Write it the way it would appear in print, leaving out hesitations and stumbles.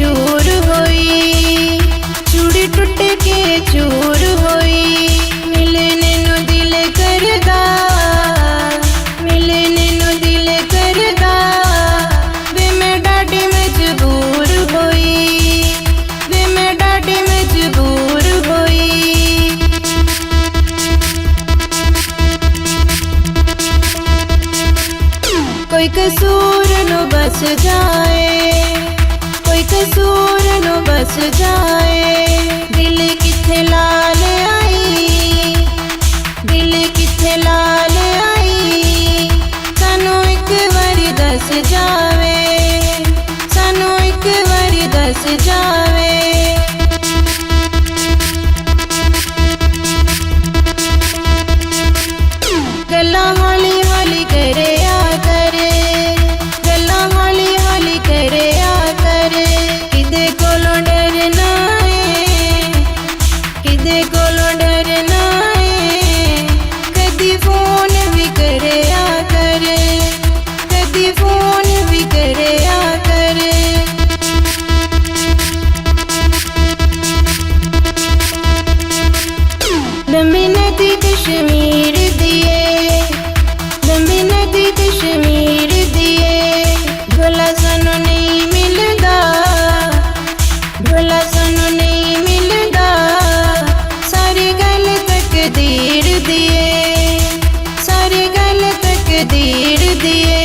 चूर होई, चूड़ी टूट के चूर होई। मिलने नु दिल करदा, मिलने नु दिल करदा, वे मैं डाडी मजबूर होई, वे मैं डाडी मजबूर होई। कोई कसूर नो बस जाए, कोई कसूर नो बस जाए। दिल किथे लाल आई, दिल किथे लाल आई। सानू एक बारी दस जावे, सानू एक बारी दस जावे। गल्लां हौली हौली करे आ करे, गल्लां हौली हौली करे आ करे। किदे कोलों डरना है, किदे कोलों डरना है। कदी फोन भी करे आ करे, कदी फोन भी करे आ करे। लंबी नदी कश्मीर दिए, लंबी नदी कश्मीर दिए। भला सानू नहीं मिलदा, भला सानू नहीं मिलदा। सारी गल तकदीर दिए, सारी गल तकदीर दिए।